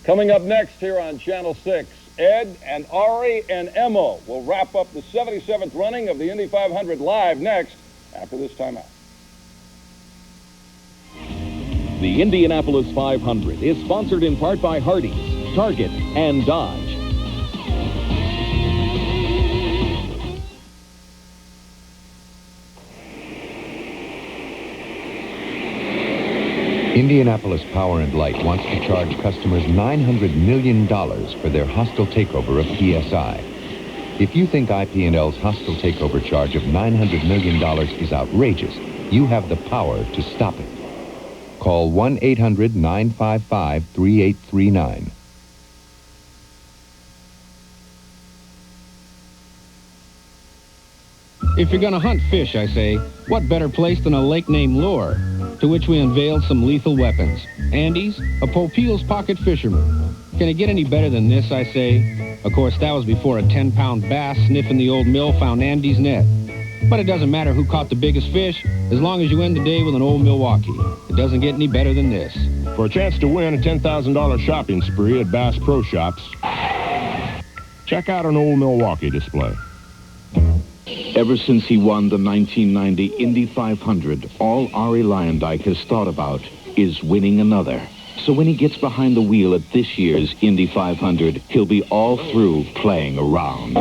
Coming up next here on Channel 6, Ed and Arie and Emmo will wrap up the 77th running of the Indy 500 live next after this timeout. The Indianapolis 500 is sponsored in part by Hardee's, Target, and Dodge. Indianapolis Power and Light wants to charge customers $900 million for their hostile takeover of PSI. If you think IP&L's hostile takeover charge of $900 million is outrageous, you have the power to stop it. Call 1-800-955-3839. If you're going to hunt fish, I say, what better place than a lake named Lure, to which we unveiled some lethal weapons. Andy's, a Popeil's pocket fisherman. Can it get any better than this, I say? Of course, that was before a 10-pound bass sniffing the old mill found Andy's net. But it doesn't matter who caught the biggest fish, as long as you end the day with an old Milwaukee. It doesn't get any better than this. For a chance to win a $10,000 shopping spree at Bass Pro Shops, check out an old Milwaukee display. Ever since he won the 1990 Indy 500, all Arie Luyendyk has thought about is winning another. So when he gets behind the wheel at this year's Indy 500, he'll be all through playing around.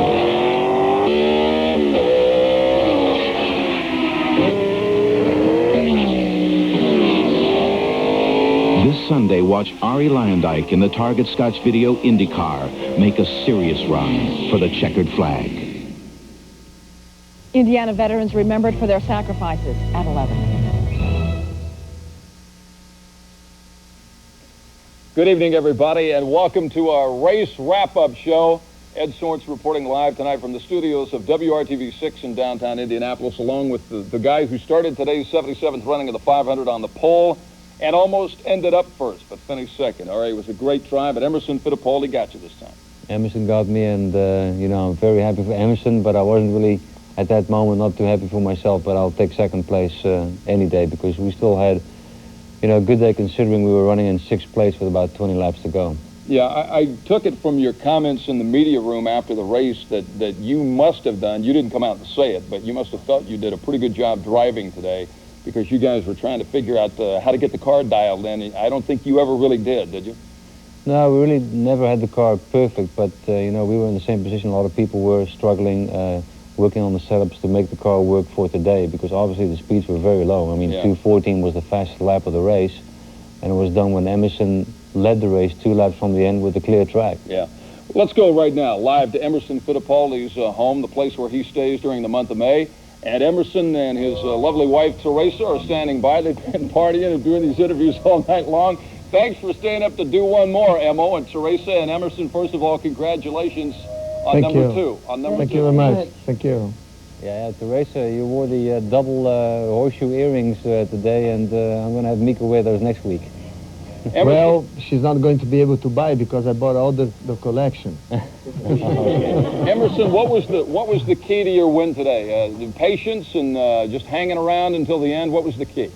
This Sunday, watch Arie Luyendyk in the Target Scotch Video IndyCar make a serious run for the checkered flag. Indiana veterans remembered for their sacrifices at 11. Good evening, everybody, and welcome to our race wrap-up show. Ed Sorensen reporting live tonight from the studios of WRTV-6 in downtown Indianapolis, along with the guy who started today's 77th running of the 500 on the pole and almost ended up first, but finished second. All right, it was a great try, but Emerson Fittipaldi got you this time. Emerson got me, and, you know, I'm very happy for Emerson, but I wasn't really, at that moment, not too happy for myself, but I'll take second place any day, because we still had, you know, a good day considering we were running in sixth place with about 20 laps to go. Yeah, I took it from your comments in the media room after the race that you must have done, you didn't come out and say it, but you must have felt you did a pretty good job driving today, because you guys were trying to figure out how to get the car dialed in. I don't think you ever really did you? No, we really never had the car perfect, but, you know, we were in the same position. A lot of people were struggling, working on the setups to make the car work for today, because obviously the speeds were very low. I mean, yeah. 2:14 was the fastest lap of the race, and it was done when Emerson led the race 2 laps from the end with a clear track. Yeah. Let's go right now, live to Emerson Fittipaldi's home, the place where he stays during the month of May. And Emerson and his lovely wife, Teresa, are standing by. They've been partying and doing these interviews all night long. Thanks for staying up to do one more, Emmo. And Teresa and Emerson, first of all, congratulations on number two. Thank you very much. Thank you. Yeah, Teresa, you wore the double horseshoe earrings today, and I'm going to have Mika wear those next week. Well, she's not going to be able to buy because I bought all the collection. Emerson, what was the key to your win today? The patience and just hanging around until the end. What was the key?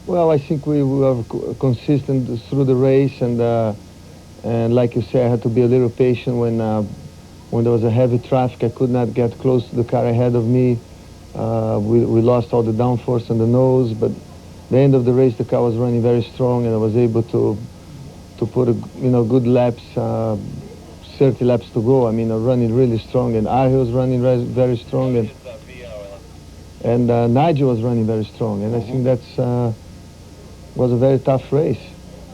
Well, I think we were consistent through the race, and like you said, I had to be a little patient when there was a heavy traffic. I could not get close to the car ahead of me. We lost all the downforce on the nose, but the end of the race, the car was running very strong, and I was able to put good laps, 30 laps to go. I mean, running really strong, and Arie was running very strong, and Nigel was running very strong, and I think that's was a very tough race.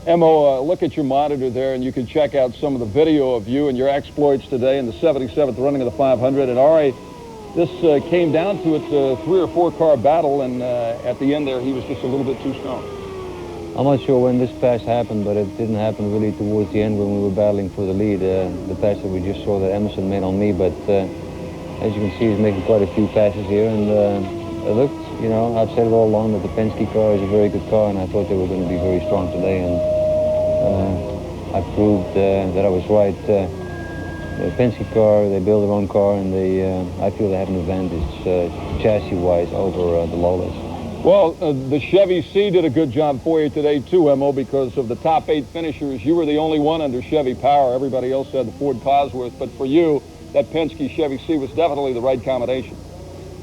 Emmo, look at your monitor there, and you can check out some of the video of you and your exploits today in the 77th running of the 500. And Arie, this came down to it, 3 or 4 car battle, and at the end there, he was just a little bit too strong. I'm not sure when this pass happened, but it didn't happen really towards the end when we were battling for the lead. The pass that we just saw that Emerson made on me, but as you can see, he's making quite a few passes here, and it looked, you know, I've said it all along that the Penske car is a very good car, and I thought they were going to be very strong today, and I proved that I was right. The Penske car, they build their own car, and I feel they have an advantage chassis-wise over the Lolas. Well, the Chevy C did a good job for you today, too, Emo, because of the top 8 finishers. You were the only one under Chevy power. Everybody else had the Ford Cosworth. But for you, that Penske Chevy C was definitely the right combination.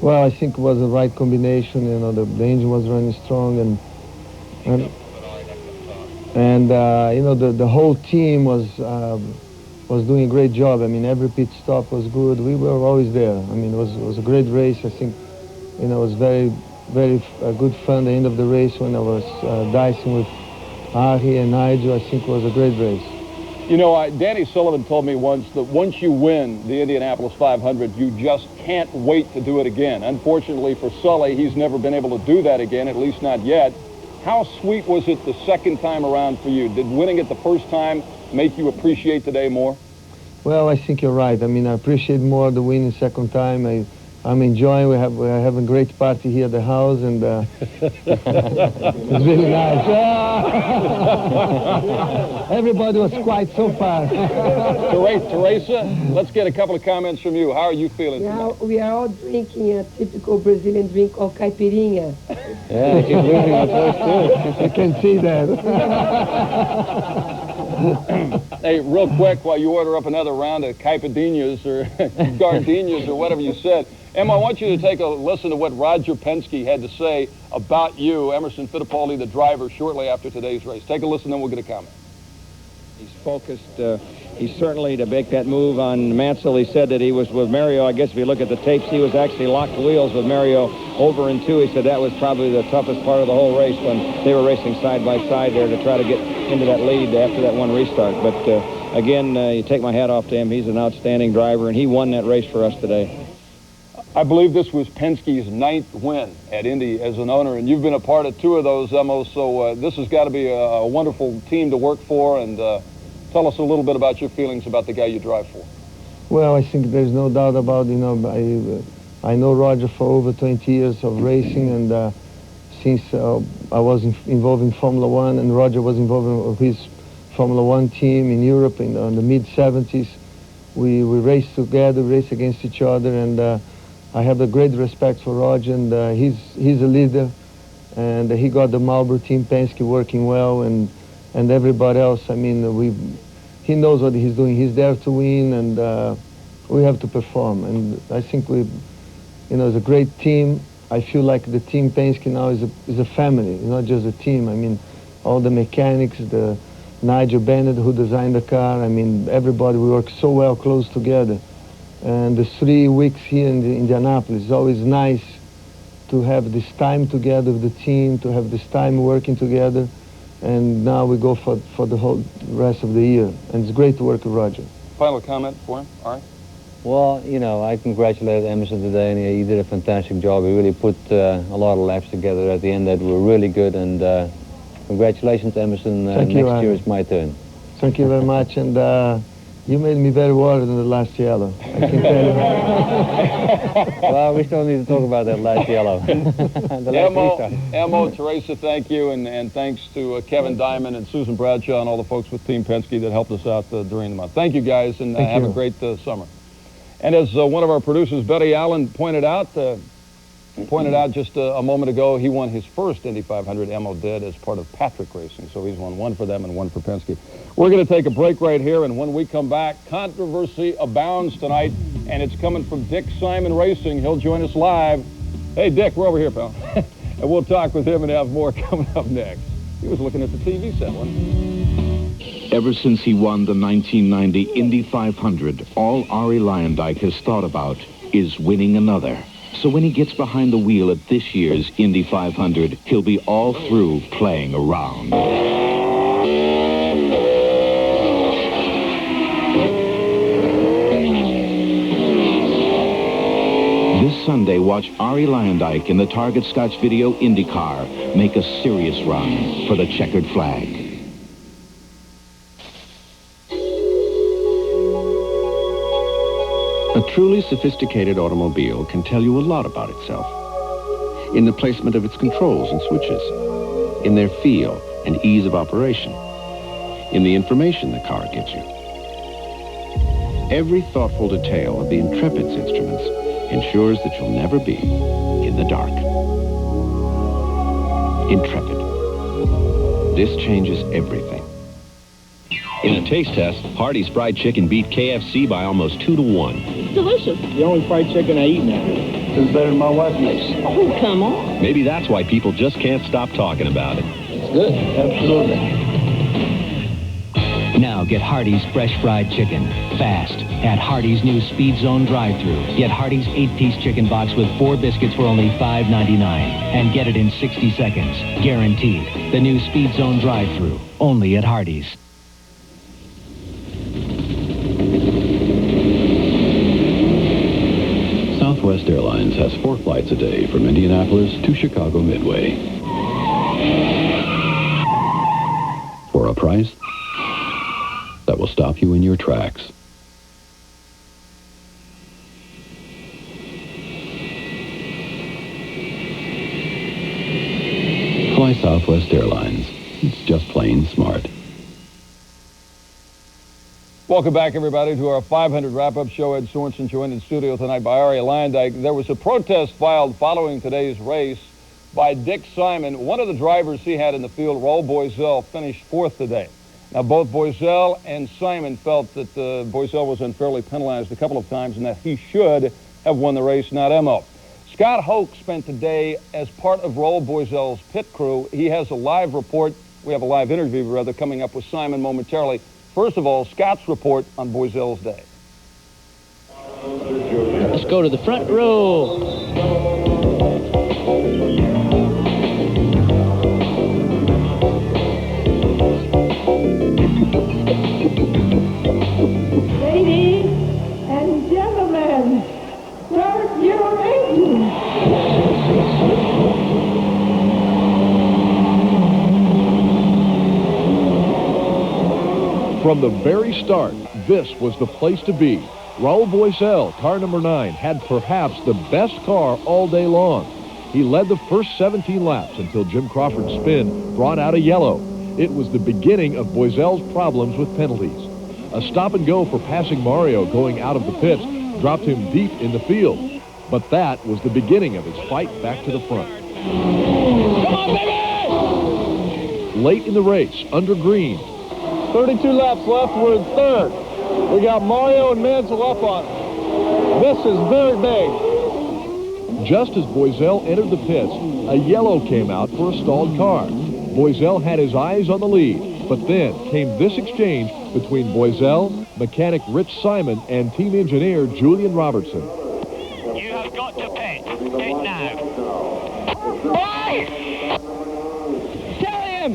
Well, I think it was the right combination. You know, the engine was running strong, and you know, the whole team was doing a great job. I mean, every pit stop was good. We were always there. I mean, it was a great race. I think, you know, it was very good fun. The end of the race when I was dicing with Arie and Nigel, I think it was a great race. You know, Danny Sullivan told me once that once you win the Indianapolis 500, you just can't wait to do it again. Unfortunately for Sully, he's never been able to do that again, at least not yet. How sweet was it the second time around for you? Did winning it the first time make you appreciate today more? Well, I think you're right. I mean, I appreciate more the winning second time. I'm enjoying. We're having a great party here at the house, and it's really nice. Everybody was quiet so far. Teresa, let's get a couple of comments from you. How are you feeling tonight? We are all drinking a typical Brazilian drink called caipirinha. Yeah, I keep losing my voice too. I can see that. Hey, real quick, while you order up another round of caipirinhas or gardenias or whatever you said, Emma, I want you to take a listen to what Roger Penske had to say about you, Emerson Fittipaldi, the driver, shortly after today's race. Take a listen, then we'll get a comment. He's focused. He's certainly, to make that move on Mansell, he said that he was with Mario. I guess if you look at the tapes, he was actually locked wheels with Mario over in 2. He said that was probably the toughest part of the whole race when they were racing side by side there to try to get into that lead after that one restart. But again, you take my hat off to him. He's an outstanding driver, and he won that race for us today. I believe this was Penske's 9th win at Indy as an owner, and you've been a part of 2 of those, Emo, so this has got to be a wonderful team to work for, and tell us a little bit about your feelings about the guy you drive for. Well, I think there's no doubt about, you know, I know Roger for over 20 years of racing, and since I was involved in Formula One, and Roger was involved in his Formula One team in Europe in the mid-70s, we raced together, raced against each other, and I have a great respect for Roger, and he's a leader, and he got the Marlboro team, Penske, working well, and everybody else. I mean, he knows what he's doing. He's there to win, and we have to perform. And I think you know, it's a great team. I feel like the team Penske now is a family. It's not just a team. I mean, all the mechanics, the Nigel Bennett who designed the car. I mean, everybody. We work so well, close together. And the 3 weeks here in Indianapolis, it's always nice to have this time together with the team, to have this time working together. And now we go for the whole rest of the year. And it's great to work with Roger. Final comment for him, Arie? Well, you know, I congratulate Emerson today, and he did a fantastic job. He really put a lot of laps together at the end that were really good. And congratulations, Emerson. Next year is my turn. Thank you very much. And you made me very worried in the last yellow. I can tell you. Well, we still need to talk about that last yellow. Emo, Teresa, thank you, and thanks to Kevin Diamond and Susan Bradshaw and all the folks with Team Penske that helped us out during the month. Thank you, guys, and have a great summer. And as one of our producers, Betty Allen, pointed out just a moment ago, he won his first Indy 500, Emo did, as part of Patrick Racing. So he's won 1 for them and 1 for Penske. We're going to take a break right here, and when we come back, controversy abounds tonight, and it's coming from Dick Simon Racing. He'll join us live. Hey, Dick, we're over here, pal. And we'll talk with him and have more coming up next. He was looking at the TV set, wasn't he? Ever since he won the 1990 Indy 500, all Arie Luyendyk has thought about is winning another. So when he gets behind the wheel at this year's Indy 500, he'll be all through playing around. This Sunday, watch Arie Luyendyk in the Target Scotch Video IndyCar make a serious run for the checkered flag. A truly sophisticated automobile can tell you a lot about itself. In the placement of its controls and switches, in their feel and ease of operation, in the information the car gives you. Every thoughtful detail of the Intrepid's instruments ensures that you'll never be in the dark. intrepid. This changes everything. In a taste test, Hardee's Fried Chicken beat KFC by almost 2-1. It's delicious. The only fried chicken I eat now. It's better than my wife makes. Oh, come on. Maybe that's why people just can't stop talking about it. It's good. Absolutely. Now get Hardee's fresh fried chicken. Fast. At Hardee's new Speed Zone drive-thru. Get Hardee's 8-piece chicken box with 4 biscuits for only $5.99. And get it in 60 seconds. Guaranteed. The new Speed Zone drive-thru. Only at Hardee's. Southwest Airlines has 4 flights a day from Indianapolis to Chicago Midway. For a price that will stop you in your tracks. Fly Southwest Airlines. It's just plain smart. Welcome back, everybody, to our 500 wrap-up show. Ed Sorensen joined in studio tonight by Arie Luyendyk. There was a protest filed following today's race by Dick Simon. One of the drivers he had in the field, Raul Boesel, finished 4th today. Now, both Boesel and Simon felt that Boesel was unfairly penalized a couple of times and that he should have won the race, not Emo. Scott Hoke spent today as part of Raul Boesel's pit crew. He has a live report. We have a live interview, rather, coming up with Simon momentarily. First of all, Scott's report on Boesel's day. Let's go to the front row. Ladies and gentlemen, start your engine. From the very start, this was the place to be. Raul Boesel, car number 9, had perhaps the best car all day long. He led the first 17 laps until Jim Crawford's spin brought out a yellow. It was the beginning of Boesel's problems with penalties. A stop and go for passing Mario going out of the pits dropped him deep in the field. But that was the beginning of his fight back to the front. Come on, baby! Late in the race, under green, 32 laps left. We're in 3rd. We got Mario and Mansell up on it. This is very big. just as Boesel entered the pits, a yellow came out for a stalled car. Boesel had his eyes on the lead, but then came this exchange between Boesel, mechanic Rich Simon, and team engineer Julian Robertson. You have got to pit. Pit now. Why? Tell him!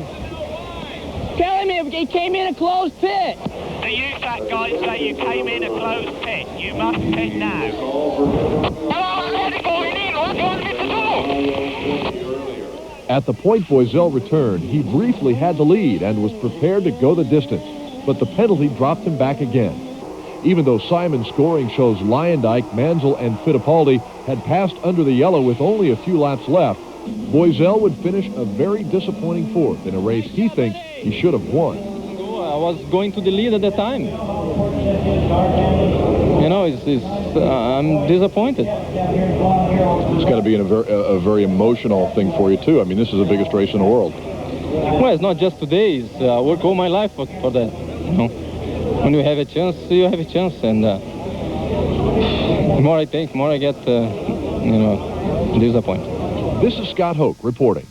Tell him if he came in a closed pit. To use that guy and say you came in a closed pit. You must pit now. At the point Boesel returned, he briefly had the lead and was prepared to go the distance, but the penalty dropped him back again. Even though Simon's scoring shows Luyendyk, Mansell, and Fittipaldi had passed under the yellow with only a few laps left, Boesel would finish a very disappointing fourth in a race he thinks he should have won. I was going to the lead at the time. You know, I'm disappointed. It's got to be a very emotional thing for you, too. I mean, this is the biggest race in the world. Well, it's not just today. It's work all my life for that. You know, when you have a chance, you have a chance. And the more I think, the more I get, disappointed. This is Scott Hoke reporting.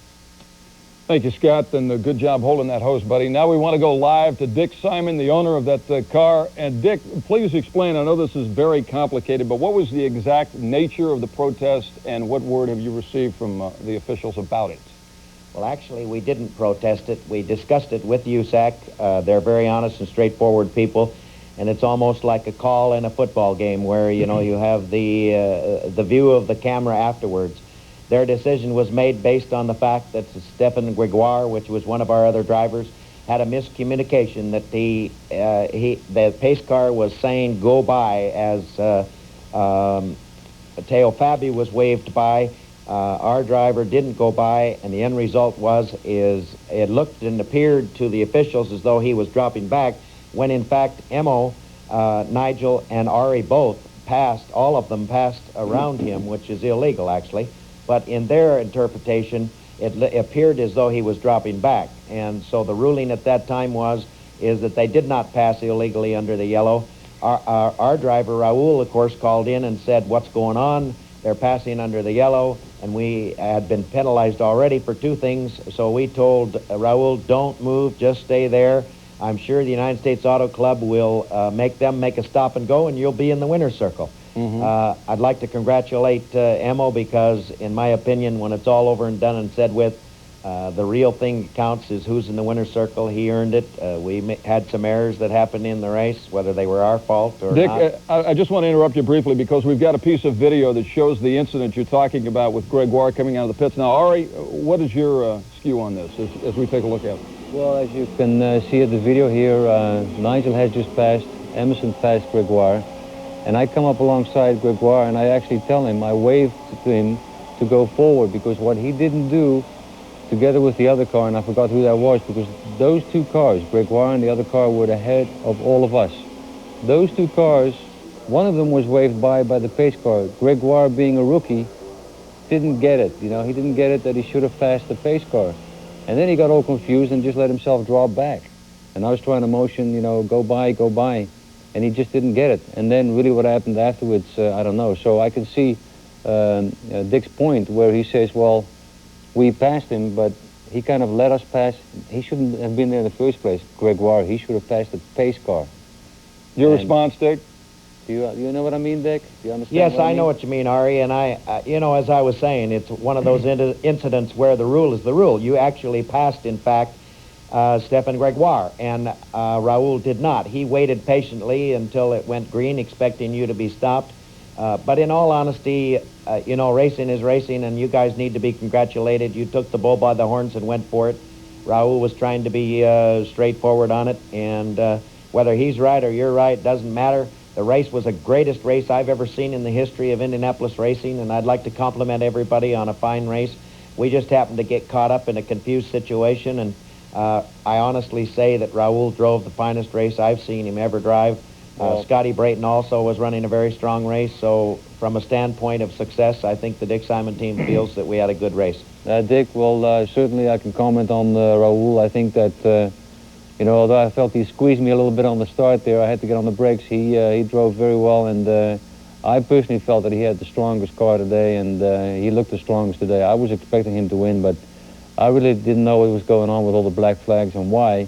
Thank you, Scott, and good job holding that hose, buddy. Now we want to go live to Dick Simon, the owner of that car. And Dick, please explain. I know this is very complicated, but what was the exact nature of the protest, and what word have you received from the officials about it? Well, actually, we didn't protest it. We discussed it with USAC. They're very honest and straightforward people, and it's almost like a call in a football game where, you know, you have the view of the camera afterwards. Their decision was made based on the fact that Stephen Gregoire, which was one of our other drivers, had a miscommunication that the pace car was saying go by as Teo Fabi was waved by. Our driver didn't go by, and the end result is it looked and appeared to the officials as though he was dropping back, when in fact Emo, Nigel, and Arie both passed, all of them passed around him, which is illegal actually. But in their interpretation, it appeared as though he was dropping back. And so the ruling at that time is that they did not pass illegally under the yellow. Our driver, Raul, of course, called in and said, what's going on? They're passing under the yellow, and we had been penalized already for 2 things. So we told Raul, don't move, just stay there. I'm sure the United States Auto Club will make them make a stop and go, and you'll be in the winner's circle. I'd like to congratulate Emo, because, in my opinion, when it's all over and done and said with, the real thing that counts is who's in the winner's circle. He earned it. We had some errors that happened in the race, whether they were our fault or Dick, not. I just want to interrupt you briefly, because we've got a piece of video that shows the incident you're talking about with Gregoire coming out of the pits. Now, Arie, what is your skew on this as we take a look at it? Well, as you can see at the video here, Nigel has just passed, Emerson passed Gregoire, and I come up alongside Gregoire, and I actually tell him, I waved to him to go forward, because what he didn't do, together with the other car, and I forgot who that was, because those 2 cars, Gregoire and the other car, were ahead of all of us. Those 2 cars, one of them was waved by the pace car. Gregoire, being a rookie, didn't get it. You know, he didn't get it that he should have passed the pace car. And then he got all confused and just let himself drop back. And I was trying to motion, you know, go by, and he just didn't get it. And then really what happened afterwards, I don't know. So I can see Dick's point where he says, well, we passed him, but he kind of let us pass. He shouldn't have been there in the first place, Gregoire. He should have passed the pace car. Your response, Dick? Do you know what I mean, Dick? Do you understand? Yes, what I I mean? know what you mean, Arie, and you know, as I was saying, it's one of those incidents where the rule is the rule. You actually passed, in fact, Stefan Gregoire, and Raul did not. He waited patiently until it went green, expecting you to be stopped. But in all honesty, you know, racing is racing, and you guys need to be congratulated. You took the bull by the horns and went for it. Raul was trying to be straightforward on it, and whether he's right or you're right doesn't matter. The race was the greatest race I've ever seen in the history of Indianapolis racing, and I'd like to compliment everybody on a fine race. We just happened to get caught up in a confused situation, and I honestly say that Raul drove the finest race I've seen him ever drive. Scotty Brayton also was running a very strong race, so from a standpoint of success, I think the Dick Simon team feels that we had a good race. Dick, well, certainly I can comment on Raul. I think that, you know, although I felt he squeezed me a little bit on the start there, I had to get on the brakes. He drove very well, and I personally felt that he had the strongest car today, and he looked the strongest today. I was expecting him to win, but I really didn't know what was going on with all the black flags and why.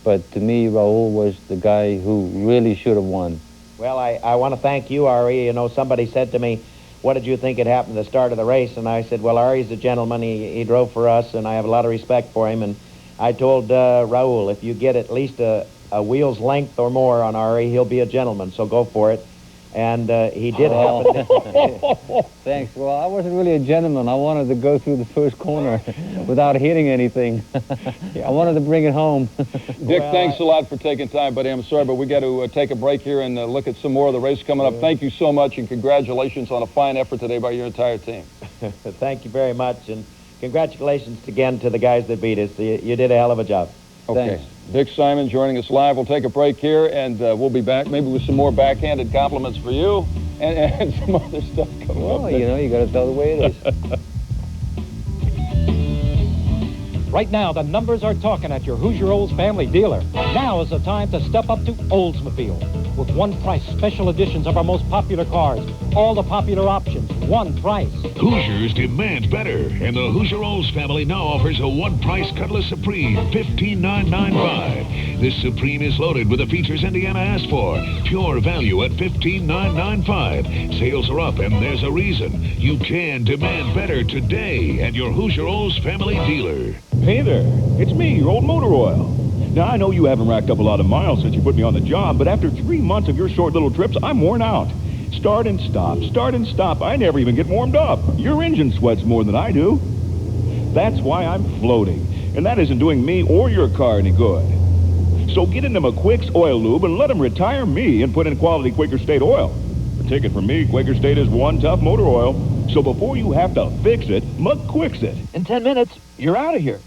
But to me, Raul was the guy who really should have won. Well, I want to thank you, Arie. You know, somebody said to me, what did you think had happened at the start of the race? And I said, well, Arie's a gentleman. He drove for us, and I have a lot of respect for him. And I told Raul, if you get at least a wheel's length or more on Arie, he'll be a gentleman, so go for it. And he did happen. Thanks. Well, I wasn't really a gentleman. I wanted to go through the first corner without hitting anything. I wanted to bring it home. Dick, thanks a lot for taking time, buddy. I'm sorry, but we got to take a break here and look at some more of the race coming up. Thank you so much, and congratulations on a fine effort today by your entire team. Thank you very much, and congratulations again to the guys that beat us. You did a hell of a job. Okay. Thanks. Dick Simon joining us live. We'll take a break here, and we'll be back maybe with some more backhanded compliments for you and some other stuff coming up. Well, you know, you got to tell the way it is. Right now, the numbers are talking at your Hoosier Olds family dealer. Now is the time to step up to Oldsmobile. With one price special editions of our most popular cars, all the popular options, one price. Hoosiers demand better, and the Hoosier Olds family now offers a one-price Cutlass Supreme, $15,995. This Supreme is loaded with the features Indiana asked for. Pure value at $15,995. Sales are up, and there's a reason. You can demand better today at your Hoosier Olds family dealer. Hey there, it's me, your old motor oil. Now, I know you haven't racked up a lot of miles since you put me on the job, but after 3 months of your short little trips, I'm worn out. Start and stop. I never even get warmed up. Your engine sweats more than I do. That's why I'm floating, and that isn't doing me or your car any good. So get into McQuick's Oil Lube and let them retire me and put in quality Quaker State oil. Take it from me, Quaker State is one tough motor oil. So before you have to fix it, McQuick's it. In 10 minutes, you're out of here.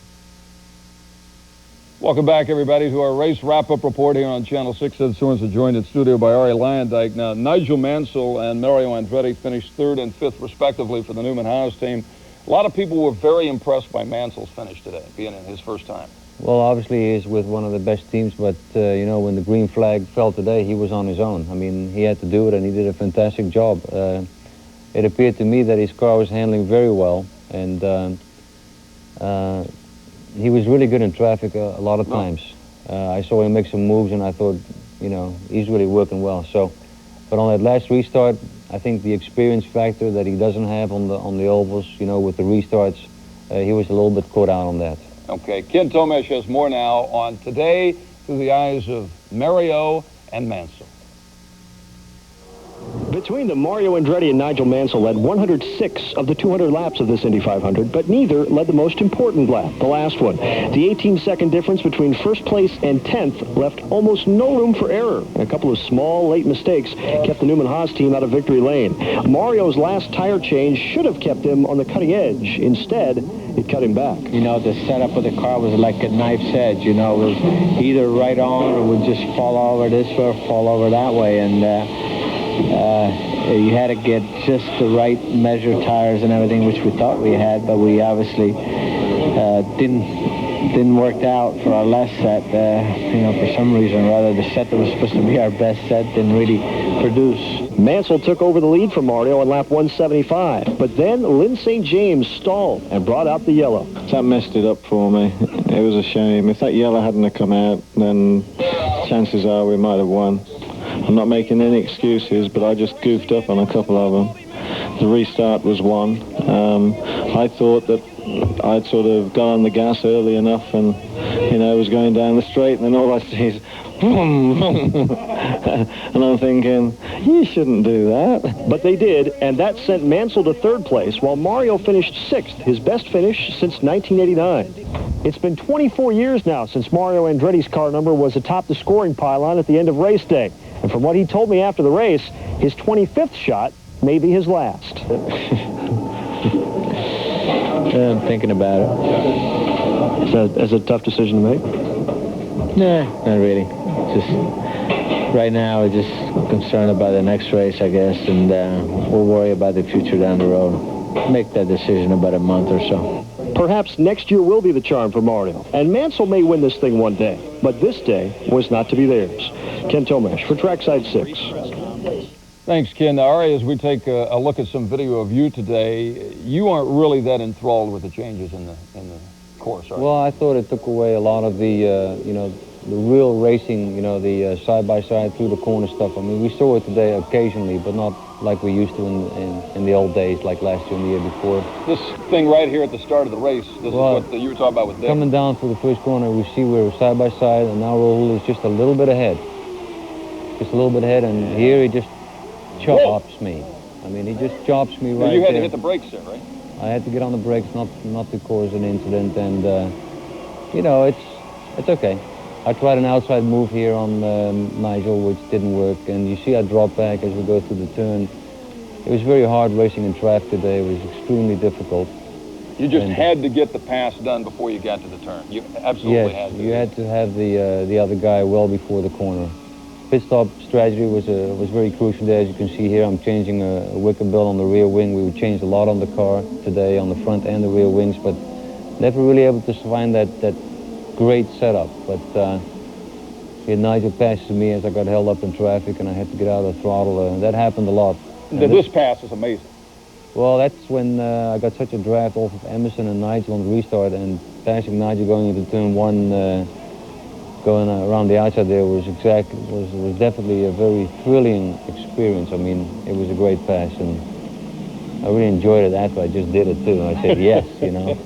Welcome back, everybody, to our race wrap-up report here on Channel 6. Ed Sorensen joined in studio by Arie Luyendyk. Now, Nigel Mansell and Mario Andretti finished 3rd and 5th, respectively, for the Newman Haas team. A lot of people were very impressed by Mansell's finish today, being in his first time. Well, obviously he is with one of the best teams, but, you know, when the green flag fell today, he was on his own. I mean, he had to do it, and he did a fantastic job. It appeared to me that his car was handling very well, and he was really good in traffic a lot of times. I saw him make some moves, and I thought, you know, he's really working well. So, but on that last restart, I think the experience factor that he doesn't have on the ovals, you know, with the restarts, he was a little bit caught out on that. Okay, Ken Tomesh has more now on today through the eyes of Mario and Mansell. Between them, Mario Andretti and Nigel Mansell led 106 of the 200 laps of this Indy 500, but neither led the most important lap, the last one. The 18-second difference between first place and 10th left almost no room for error. A couple of small, late mistakes kept the Newman-Haas team out of victory lane. Mario's last tire change should have kept him on the cutting edge. Instead, it cut him back. You know, the setup of the car was like a knife's edge. You know, it was either right on or would just fall over this way or fall over that way. And you had to get just the right measure tires and everything, which we thought we had, but we obviously didn't work out for our last set. You know, for some reason or other, the set that was supposed to be our best set didn't really produce. Mansell took over the lead from Mario on lap 175, but then Lynn St. James stalled and brought out the yellow. That messed it up for me. It was a shame. If that yellow hadn't have come out, then chances are we might have won. I'm not making any excuses, but I just goofed up on a couple of them. The restart was one. I thought that I'd sort of got on the gas early enough and, you know, was going down the straight, and then all I see is and I'm thinking, you shouldn't do that. But they did, and that sent Mansell to third place, while Mario finished sixth, his best finish since 1989. It's been 24 years now since Mario Andretti's car number was atop the scoring pylon at the end of race day. And from what he told me after the race, his 25th shot may be his last. I'm thinking about it. Is it a tough decision to make? Nah, not really. Just right now, we're just concerned about the next race, I guess, and we'll worry about the future down the road. Make that decision about a month or so. Perhaps next year will be the charm for Mario, and Mansell may win this thing one day, but this day was not to be theirs. Ken Tomesh for Trackside 6. Thanks, Ken. Arie, as we take a look at some video of you today, you aren't really that enthralled with the changes in the course, are you? Well, I thought it took away a lot of the, you know, the real racing, you know, the side-by-side through the corner stuff. I mean, we saw it today occasionally, but not like we used to in the old days, like last year and the year before. This thing right here at the start of the race, this is what you were talking about with Dick. Coming down for the first corner, we see we're side-by-side, and now Rahul is just a little bit ahead. Just a little bit ahead, and here he just chops me. I mean, he just chops me right there. You had to hit the brakes there, right? I had to get on the brakes, not to cause an incident, and, you know, it's okay. I tried an outside move here on Nigel, which didn't work, and you see I drop back as we go through the turn. It was very hard racing in traffic today. It was extremely difficult. You just had to get the pass done before you got to the turn. You absolutely had to. You had to have the other guy well before the corner. Pit stop strategy was very crucial there. As you can see here, I'm changing a wicker belt on the rear wing. We changed a lot on the car today, on the front and the rear wings, but never really able to find that great setup. But Nigel passed me as I got held up in traffic, and I had to get out of the throttle. That happened a lot. This pass is amazing. Well, that's when I got such a draft off of Emerson and Nigel on the restart, and passing Nigel going into turn one, going around the outside there was definitely a very thrilling experience. I mean, it was a great pass, and I really enjoyed it after I just did it too. I said yes, you know.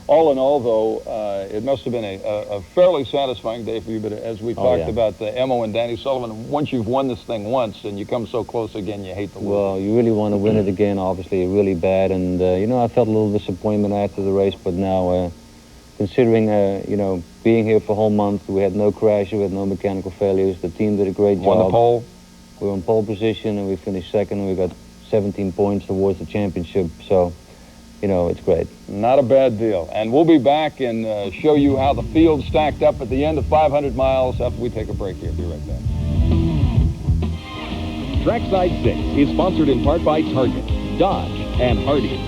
All in all, though, it must have been a fairly satisfying day for you, but as we talked about Emo and Danny Sullivan, once you've won this thing once and you come so close again, you hate to lose. Well, you really want to win it again, obviously, really bad, and, you know, I felt a little disappointment after the race, but now, considering, you know, being here for a whole month, we had no crashes, we had no mechanical failures, the team did a great job. Won the pole. We were in pole position, and we finished second, and we got 17 points towards the championship, so... You know, it's great. Not a bad deal. And we'll be back and show you how the field stacked up at the end of 500 miles after we take a break here. Be right back. Trackside 6 is sponsored in part by Target, Dodge, and Hardy.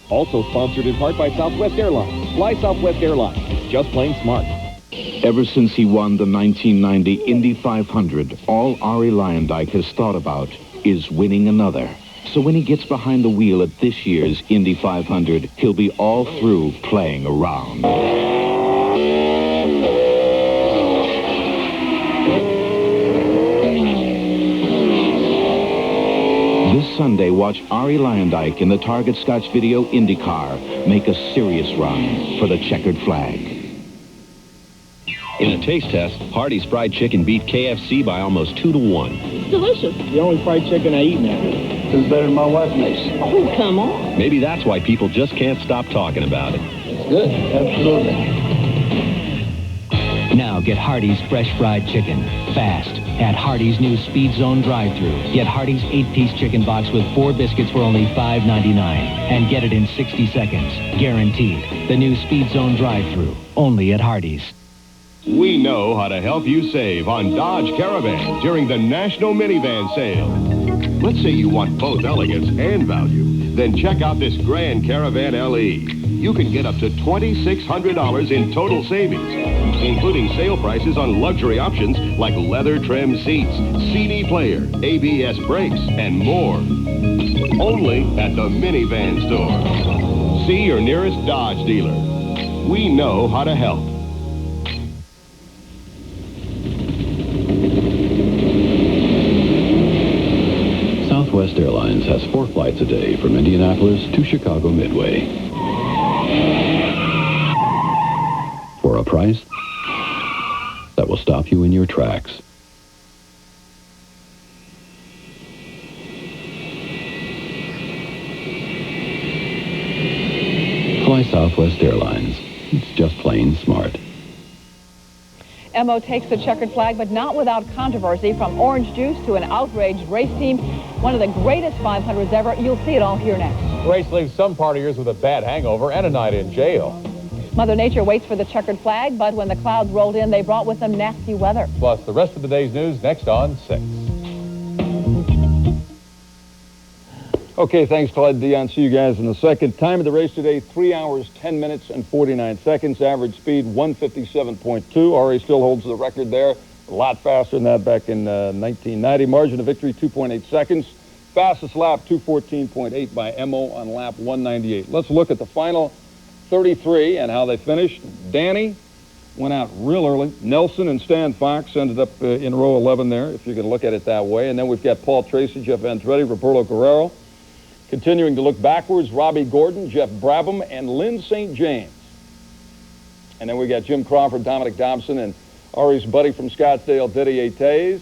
Also sponsored in part by Southwest Airlines. Fly Southwest Airlines. It's just plain smart. Ever since he won the 1990 Indy 500, all Arie Luyendyk has thought about is winning another. So when he gets behind the wheel at this year's Indy 500, he'll be all through playing around. This Sunday, watch Arie Luyendyk in the Target Scotch Video IndyCar make a serious run for the checkered flag. In a taste test, Hardee's fried chicken beat KFC by almost 2-1. It's delicious. The only fried chicken I eat now is better than my wife makes. Oh, come on. Maybe that's why people just can't stop talking about it. It's good. Absolutely. Now get Hardee's fresh fried chicken, fast, at Hardee's new Speed Zone drive-thru. Get Hardee's 8-piece chicken box with 4 biscuits for only $5.99. And get it in 60 seconds. Guaranteed. The new Speed Zone drive-thru. Only at Hardee's. We know how to help you save on Dodge Caravan during the National Minivan Sale. Let's say you want both elegance and value. Then check out this Grand Caravan LE. You can get up to $2,600 in total savings, including sale prices on luxury options like leather trim seats, CD player, ABS brakes, and more. Only at the Minivan Store. See your nearest Dodge dealer. We know how to help. Southwest Airlines has 4 flights a day from Indianapolis to Chicago Midway. For a price that will stop you in your tracks. Fly Southwest Airlines. It's just plain smart. Mo takes the checkered flag, but not without controversy. From orange juice to an outraged race team, one of the greatest 500s ever. You'll see it all here next. The race leaves some partiers with a bad hangover and a night in jail. Mother Nature waits for the checkered flag, but when the clouds rolled in, they brought with them nasty weather. Plus, the rest of the day's news next on 6. Okay, thanks, Clyde Dion. See you guys in a second. Time of the race today, 3 hours, 10 minutes, and 49 seconds. Average speed, 157.2. Arie still holds the record there. A lot faster than that back in 1990. Margin of victory, 2.8 seconds. Fastest lap, 2:14.8 by Mo on lap 198. Let's look at the final 33 and how they finished. Danny went out real early. Nelson and Stan Fox ended up in row 11 there, if you can look at it that way. And then we've got Paul Tracy, Jeff Andretti, Roberto Guerrero. Continuing to look backwards, Robbie Gordon, Jeff Brabham, and Lynn St. James. And then we got Jim Crawford, Dominic Dobson, and Arie's buddy from Scottsdale, Didier Tays.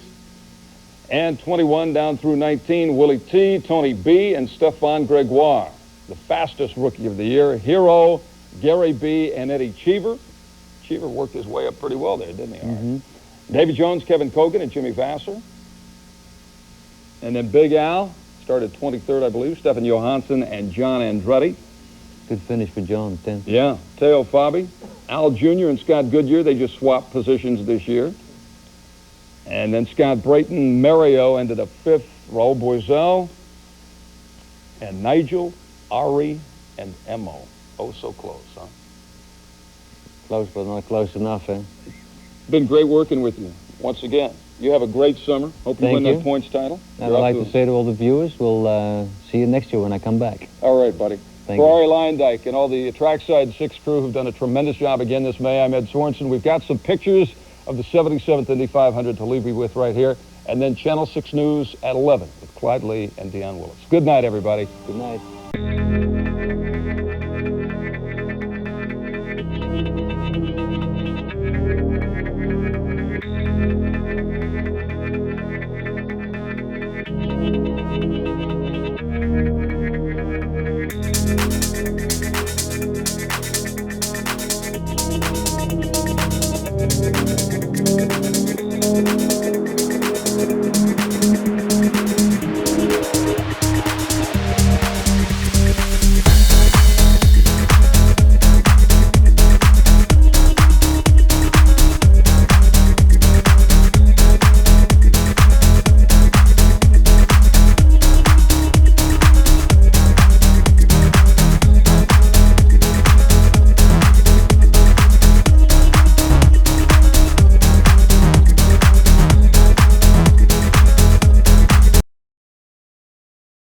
And 21 down through 19, Willie T., Tony B., and Stefan Gregoire. The fastest rookie of the year, Hero, Gary B., and Eddie Cheever. Cheever worked his way up pretty well there, didn't he? Right. David Jones, Kevin Kogan, and Jimmy Vassar. And then Big Al started 23rd, I believe. Stefan Johansson and John Andretti. Good finish for John, 10th. Yeah. Teo Fabi, Al Jr. and Scott Goodyear, they just swapped positions this year. And then Scott Brayton, Mario ended up 5th. Raul Boisel and Nigel, Arie, and Mo. Oh, so close, huh? Close, but not close enough, eh? Been great working with you once again. You have a great summer. Hope you win that points title. And I'd like to say to all the viewers, we'll see you next year when I come back. All right, buddy. For Arie Luyendyk and all the Trackside 6 crew who've done a tremendous job again this May, I'm Ed Sorensen. We've got some pictures of the 77th Indy 500 to leave you with right here. And then Channel 6 News at 11 with Clyde Lee and Deion Willis. Good night, everybody. Good night.